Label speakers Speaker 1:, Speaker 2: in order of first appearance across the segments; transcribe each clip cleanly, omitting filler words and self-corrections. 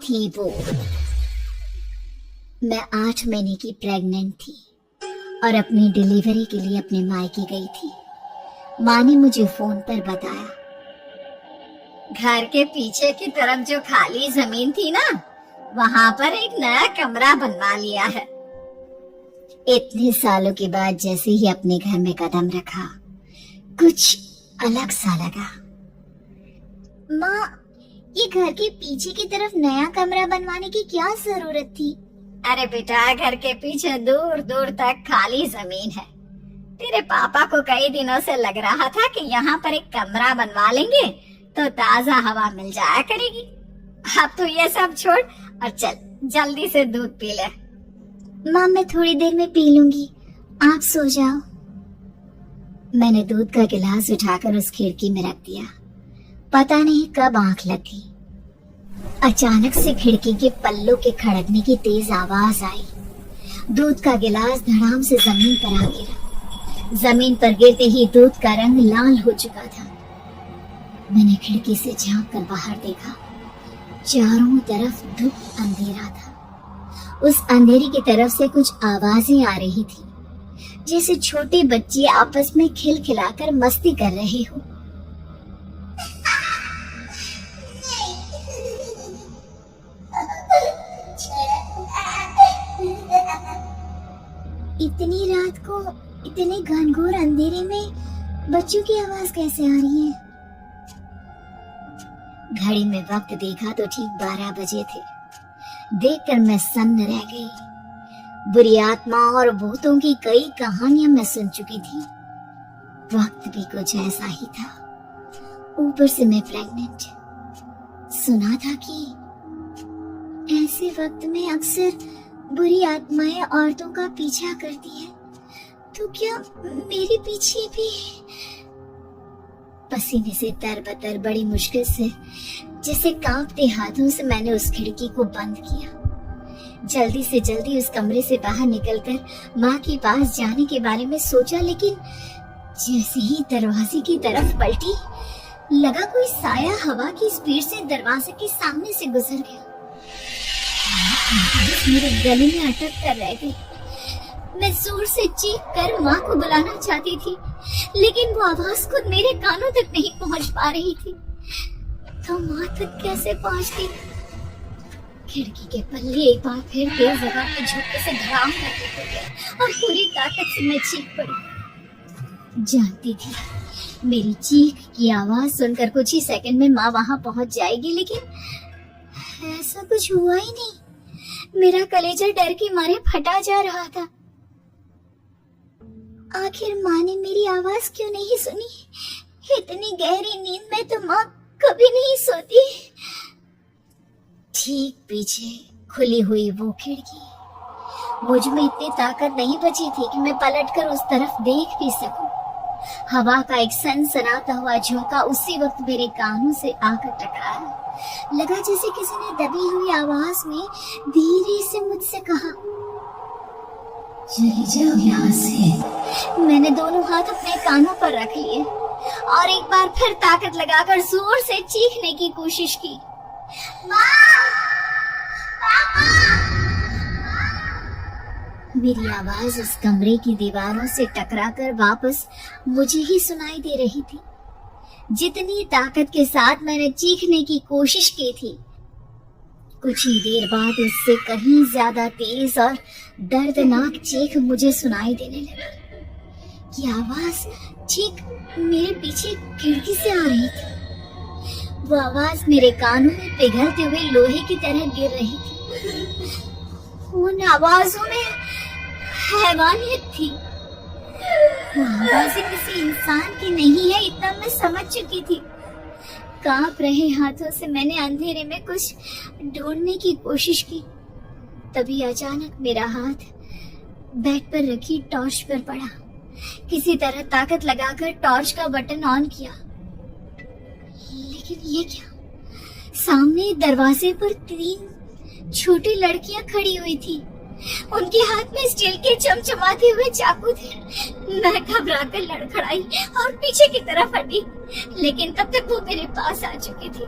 Speaker 1: थी वो। मैं 8 महीने की प्रेग्नेंट थी और अपनी डिलीवरी के लिए अपने मायके गई थी। माँ ने मुझे फोन पर बताया, घर के पीछे की तरफ जो खाली जमीन थी ना, वहां पर एक नया कमरा बनवा लिया है। इतने सालों के बाद जैसे ही अपने घर में कदम रखा, कुछ अलग सा लगा। माँ, ये घर के पीछे की तरफ नया कमरा बनवाने की क्या जरूरत थी? अरे बेटा, घर के पीछे दूर दूर तक खाली जमीन है। तेरे पापा को कई दिनों से लग रहा था कि यहाँ पर एक कमरा बनवा लेंगे तो ताजा हवा मिल जाया करेगी। अब तो ये सब छोड़ और चल जल्दी से दूध पी ले। माँ, मैं थोड़ी देर में पी लूंगी, आप सो जाओ। मैंने दूध का गिलास उठाकर उस खिड़की में रख दिया। पता नहीं कब आंख लगी। अचानक से खिड़की के पल्लों के खड़कने की तेज आवाज आई। दूध का गिलास धड़ाम से जमीन पर आ गिरा। जमीन पर गिरते ही दूध का रंग लाल हो चुका था। मैंने खिड़की से झांक कर बाहर देखा। चारों तरफ धुप अंधेरा था। उस अंधेरी की तरफ से कुछ आवाजें आ रही थी, जैसे छोटे बच्चे आपस में खिलखिलाकर मस्ती कर रहे हो। इतनी रात को इतने घनघोर अंधेरे में बच्चों की आवाज कैसे आ रही है? घड़ी में वक्त देखा तो ठीक 12 बजे थे। देखकर मैं सन्न रह गई। बुरी आत्मा और भूतों की कई कहानियां मैं सुन चुकी थी। वक्त भी कुछ ऐसा ही था। ऊपर से मैं प्रेग्नेंट। सुना था कि ऐसे वक्त में अक्सर बुरी आत्माएं औरतों का पीछा करती है। तो क्या मेरे पीछे भी? पसीने से तरबतर बड़ी मुश्किल से, जैसे कांपते हाथों से मैंने उस खिड़की को बंद किया। जल्दी उस कमरे से बाहर निकलकर माँ के पास जाने के बारे में सोचा, लेकिन जैसे ही दरवाजे की तरफ पलटी, लगा कोई साया हवा की स्पीड से दरवाजे के सामने से गुजर गया। मेरे गले में अटक कर रह गई। मैं जोर से चीख कर माँ को बुलाना चाहती थी, लेकिन वो आवाज खुद मेरे कानों तक नहीं पहुँच पा रही थी। तो माँ तक कैसे पहुँचती? खिड़की के पल्ले एक बार फिर तेज हवा के झोंके से धड़ाम करके खुल गए और पूरी ताकत से मैं चीख पड़ी। जानती थी मेरी चीख की आवाज सुनकर कुछ ही सेकंड में माँ वहां पहुंच जाएगी, लेकिन ऐसा कुछ हुआ ही नहीं। मेरा कलेजा डर के मारे फटा जा रहा था। आखिर माँ ने मेरी आवाज क्यों नहीं सुनी? इतनी गहरी नींद में तो माँ कभी नहीं सोती। ठीक पीछे खुली हुई वो खिड़की। मुझ में इतनी ताकत नहीं बची थी कि मैं पलटकर उस तरफ देख भी सकूं। हवा का एक सनसनाता हुआ झोंका उसी वक्त मेरे कानों से आकर टकराया। लगा जैसे किसी ने दबी हुई आवाज में धीरे से मुझसे कहा, चली जाओ यहाँ से। मैंने दोनों हाथ अपने कानों पर रख लिए और एक बार फिर ताकत लगाकर जोर से चीखने की कोशिश की। मेरी आवाज उस कमरे की दीवारों से टकराकर वापस मुझे ही सुनाई दे रही थी। जितनी ताकत के साथ मैंने चीखने की कोशिश की थी, कुछ ही देर बाद उससे कहीं ज्यादा तेज और दर्दनाक चीख मुझे सुनाई देने लगी। ये आवाज ठीक मेरे पीछे खिड़की से आ रही थी। वो आवाज मेरे कानों में पिघलते हुए लोहे की तरह गिर रही थी। उन आवाजों में हैवानियत थी। वो आवाजें किसी इंसान की नहीं है, इतना मैं समझ चुकी थी। कांप रहे हाथों से मैंने अंधेरे में कुछ ढूंढने की कोशिश की। तभी अचानक मेरा हाथ बेड पर रखी टॉर्च पर पड़ा। किसी तरह ताकत लगाकर टॉर्च का बटन ऑन किया, लेकिन ये क्या? सामने दरवाजे पर 3 छोटी लड़कियां खड़ी हुई थी। उनके हाथ में स्टील के चमचमाते हुए चाकू थे। मैं घबराकर लड़खड़ाई और पीछे की तरफ हटी, लेकिन तब तक वो मेरे पास आ चुकी थी।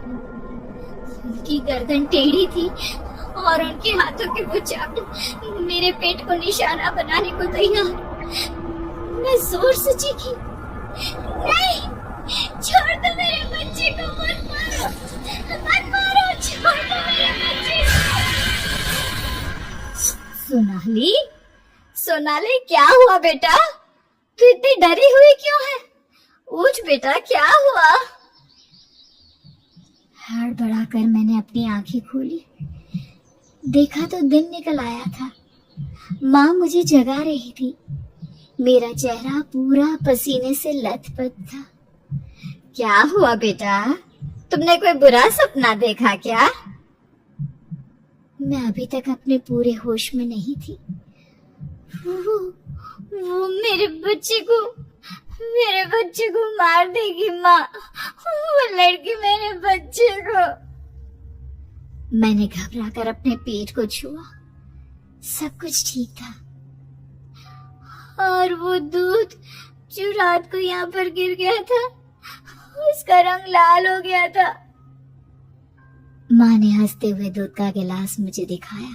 Speaker 1: उनकी गर्दन टेढ़ी थी और उनके हाथों के वो चाकू मेरे पेट को निशाना बनाने को तैयार। मैं जोर से चीखी, नहीं, छोड़ दो मेरे बच्चे को, मत मारो, मत मारो, छोड़ दो मेरे बच्चे को। सोनाली, सोनाली, क्या हुआ बेटा? तू इतनी डरी हुई क्यों है? उठ बेटा, क्या हुआ? हड़बड़ाकर मैंने अपनी आंखें खोली। देखा तो दिन निकल आया था। माँ मुझे जगा रही थी। मेरा चेहरा पूरा पसीने से लथपथ था। क्या हुआ बेटा? तुमने कोई बुरा सपना देखा क्या? मैं अभी तक अपने पूरे होश में नहीं थी। वो मेरे बच्चे को मार देगी माँ। वो लड़की मेरे बच्चे को। मैंने घबराकर अपने पेट को छुआ। सब कुछ ठीक था। और वो दूध जो रात को यहाँ पर गिर गया था, उसका रंग लाल हो गया था। माँ ने हंसते हुए दूध का गिलास मुझे दिखाया।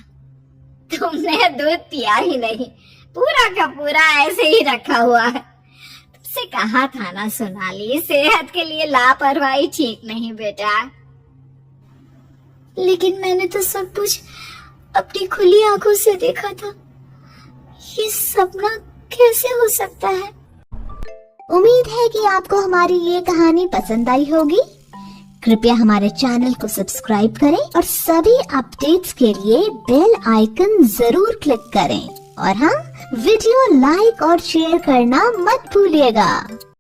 Speaker 1: तुमने दूध पिया ही नहीं, पूरा का पूरा ऐसे ही रखा हुआ है। तुमसे कहा था ना सोनाली, सेहत के लिए लापरवाही ठीक नहीं बेटा। लेकिन मैंने तो सब कुछ अपनी खुली आंखों से देखा था। ये सपना कैसे हो सकता है?
Speaker 2: उम्मीद है कि आपको हमारी ये कहानी पसंद आई होगी। कृपया हमारे चैनल को सब्सक्राइब करें और सभी अपडेट्स के लिए बेल आइकन जरूर क्लिक करें। और हाँ, वीडियो लाइक और शेयर करना मत भूलिएगा।